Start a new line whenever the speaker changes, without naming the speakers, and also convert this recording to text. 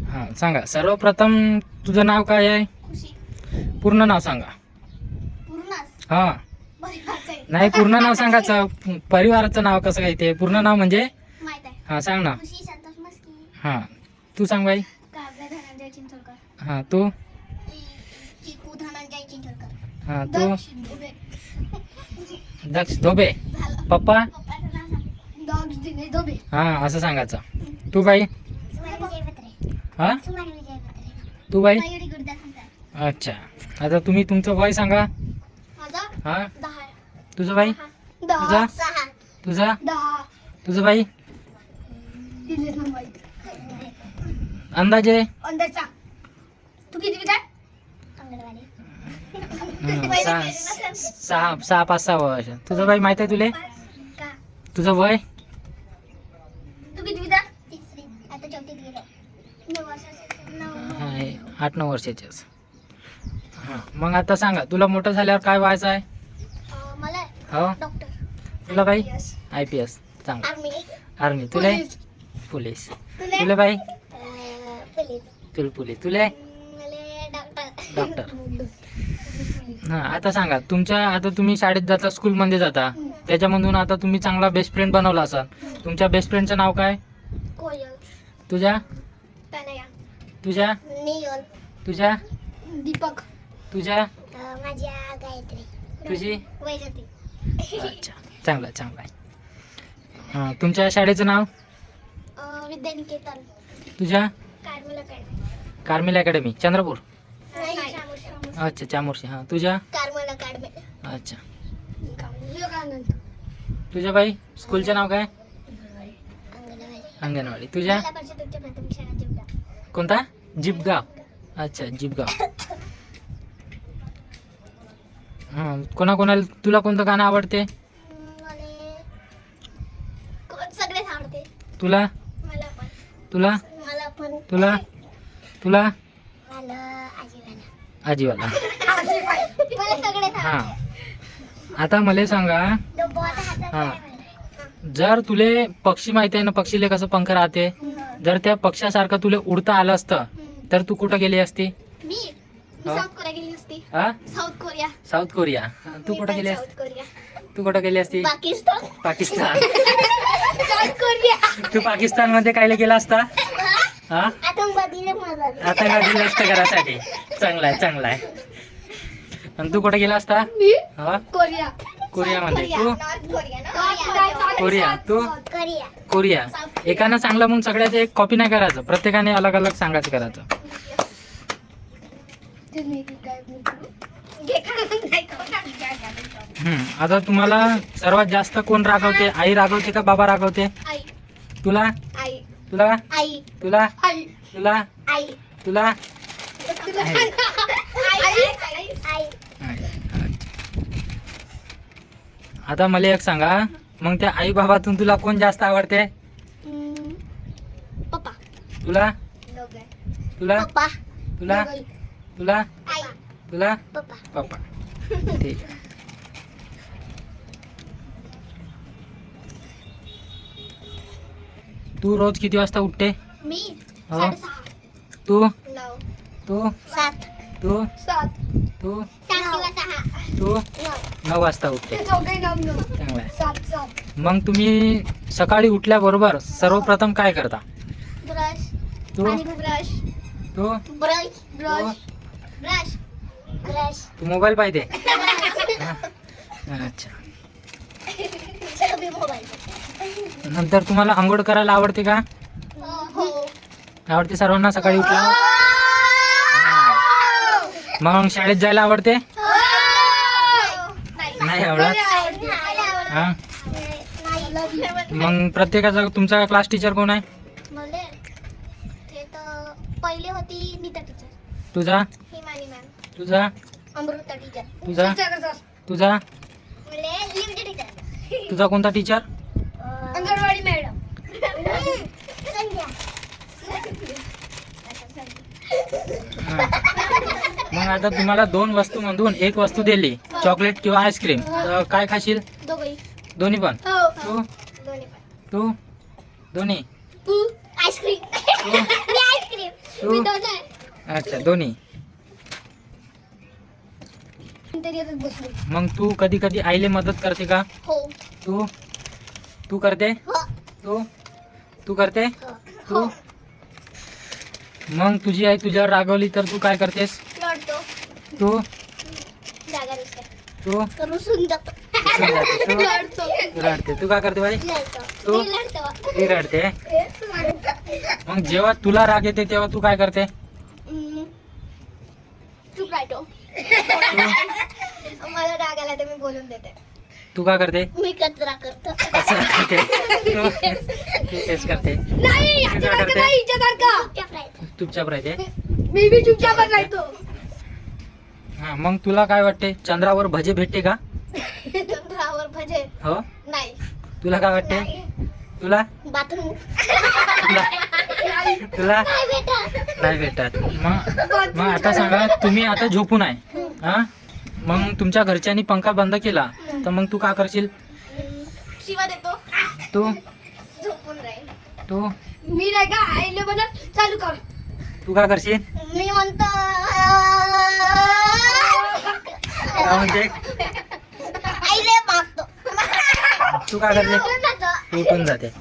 हां सांगा. सर्वप्रथम तुझं नाव काय आहे?
खुशी.
पूर्ण नाव सांगा.
पूर्णास.
हां
परिवारचं आहे.
नाही, पूर्ण नाव सांगायचं. परिवाराचं नाव कसं काय ते पूर्ण नाव म्हणजे?
माहित आहे.
हां सांग ना.
खुशी संतोष मस्की.
हां तू सांग बाई.
काव्य धनंजय चिंचोलकर.
हां तू.
चिकू धनंजय चिंचोलकर.
हां तू.
दक्ष धुबे.
दक्ष धोबे.
झालं.
पप्पा.
पप्पाचं नाव सांग. दक्ष दिनेश धोबे.
हां असं सांगायचं. तू बाई.
सुमारी विजय पत्रे.
हां
सुमारी विजय पत्रे.
तू बाई.
मयुरी गुरुदास म्हणतात.
अच्छा. आता तुम्ही तुमचं वय सांगा.
माझा
हां
10.
तुझं बाई.
10.
तुझा?
6.
तुझा.
10.
तुझं बाई.
दिनेश मुंबई.
अंदाजे.
अंदरचा. तू किती विचार? अंगणवाडी.
सहा 5-6 वर्ष. तुझं बाई माहित आहे तुले?
का?
तुझं वय.
तू किती विचार? तिसरी. आता चौथीत गेलो. 9 वर्षाचे. 9.
8-9 वर्षाचेच. हां मग आता सांगा, तुला मोठं झाल्यावर काय व्हायचं आहे?
मला
हो.
डॉक्टर.
तुला बाई.
Yes.
IPS. चांगलं.
आर्मी.
आर्मी. तुले.
पोलीस.
पोलीस.
तुले?
तुला बाई.
पोलीस.
तुला पोलीस. तुले.
मला डॉक्टर.
डॉक्टर. हां आता सांगा, आता तुम्ही शाळेत जाता, स्कूलमध्ये जाता, त्याच्यामधून आता तुम्ही चांगला बेस्ट फ्रेंड बनवला असाल. तुमच्या बेस्ट फ्रेंडचं नाव काय?
कोयल.
तुझ्या.
तनया.
तुझ्या.
नियल.
तुझ्या.
दीपक.
तुझ्या.
माझ्या गायत्री.
तुझी.
वैजती.
अच्छा चांगलं आहे, चांगलं आहे. हां तुमच्या शाळेचं नाव?
विद्यानिकेतन.
तुझ्या.
Carmel academy.
Carmel academy Chandrapur.
नाही.
अच्छा चामोर्शी. हां तुझ्या.
Carmel academy.
अच्छा.
विवेकानंद.
तुझ्या बाई स्कूलचं नाव काय?
अंगणवाडी.
अंगणवाडी. तुझ्या.
जिल्हा परिषद उच्च प्राथमिक शाळा जिवडा.
कोणता? जिपगाव. अच्छा जिपगाव. हां कोणाकोणाला तुला कोणतं गाणं आवडते?
सगळेच आवडते.
तुला.
मला पण.
तुला.
मला पण.
तुला. तुला.
मला आजीवाला.
आजीवाला.
मला सगळेच
हां
आवडते.
आता मला सांगा, हां जर तुले पक्षी माहिती आहे ना, पक्षीले कसं पंख राहते, जर त्या पक्षासारखं तुले उडता आलं असतं तर तू कुठं गेली असती?
मी
हा?
साऊथ कोरिया गेली असती.
हा
साऊथ कोरिया.
South Korea. तू कुठं गेली असती?
South Korea.
तू कुठं गेली असती?
पाकिस्तान.
पाकिस्तान.
South Korea.
तू पाकिस्तान मध्ये कायला गेला असता? हा
आतंकवादीला मारलं.
आता गाडी नष्ट करायसाठी. चांगला आहे, चांगला आहे. आणि तू कुठं गेला असता?
मी
हा
कोरिया.
कोरियामध्ये. तू.
North Korea.
कोरिया. तू.
कोरिया.
कोरिया. एकानं चांगलं म्हणून सगळ्याचं एक कॉपी नाही करायचं, प्रत्येकाने अलग अलग सांगायचं करायचं. आता तुम्हाला सर्वात जास्त कोण रागवते? आई रागवते का बाबा रागवते?
आई.
तुला.
आई.
तुला.
आई.
तुला.
आई.
तुला.
आई.
तुला.
आई.
आता मला एक सांगा, मग त्या आई बाबातून तुला कोण जास्त आवडते?
पप्पा.
तुला. तुला.
पप्पा.
तुला. तुला.
आई.
तुला.
पप्पा.
पप्पा. ठीक आहे. तू रोज किती वाजता उठते?
मी
हो.
6:30.
तू.
9.
तू.
7.
तू.
7.
तू.
7 किंवा 6.
तू
9.
9 वाजता उठते.
चौघे 9.
चांगलं आहे.
7.
मग तुम्ही सकाळी उठल्याबरोबर सर्वप्रथम काय करता?
ब्रश.
तू.
पाणी ब्रश.
तू.
ब्रश. ब्रश. ब्रश. ब्रश.
तू मोबाईल पाहिजे. अच्छा.
सगळे मोबाईल.
नंतर तुम्हाला आंघोळ करायला आवडते का?
हो.
आवडते सर्वांना सकाळी उठल्या? मग शाळेत जायला आवडते? नाही आवडत. हा मग प्रत्येकाचा तुमचा क्लास टीचर कोण आहे?
मला ते तर पहिले होती नीता टीचर.
तुझा.
हिमानी मॅम.
तुझा.
अमृता टीचर.
तुझा. तुझा.
मला लिमची टीचर.
तुझा कोणता टीचर?
अंगणवाडी मॅडम. संध्या.
मग आता तुम्हाला 2 वस्तूमधून एक वस्तू दिली, चॉकलेट किंवा आईस्क्रीम, तर काय खाशील?
दोघे.
दोन्ही पण.
हो.
तू.
दोन्ही पण.
तू. दोन्ही.
तू आईस्क्रीम. मी आईस्क्रीम.
तू
मी दोन आहे.
अच्छा दोन्ही.
तरी आता बसलो.
मग तू कधी कधी आईले मदत करते का?
हो
तू तू करते?
हो
तू तू करते?
हो
तू मग तुझी आई तुझ्यावर रागवली तर तू काय करतेस?
लढतो.
तू
जागा नसते.
तू
रुसून जातो.
रुसून जाते. तू
लढतो.
तू रडते. तू काय करते बाई?
लढतो.
तू?
मी लढतो.
ती रडते. मग जेव्हा तुला राग येते तेव्हा तू काय करते?
चुप राहतो. मला राग आला तर मी बोलून देते.
तू काय करते?
मी कचरा करतो.
असं करते. तू तेच करते.
नाही
तू काय करते?
चुपचाप राहतो.
चुपचाप राहते.
मी बी चुपचाप राहतो.
हा मग तुला काय वाटते चंद्रावर भजे भेटते का?
चंद्रावर भजे
हो
नाही.
तुला काय वाटते? तुला
बाथरूम
तुला तुला
नाही भेटत.
नाही भेटत. मग आता सांगा तुम्ही आता झोपून आहे हा मग तुमच्या घरच्यांनी पंखा बंद केला तर मग तू काय करशील?
शिवा देतो.
तू
झोपून राहील.
तू
मी नाही का आईले म्हणा चालू कर.
तू काय करशील?
मी म्हणतो
काय म्हणजे
आईले मागतो.
तू काय करते?
उठून जातो.
उठून जाते.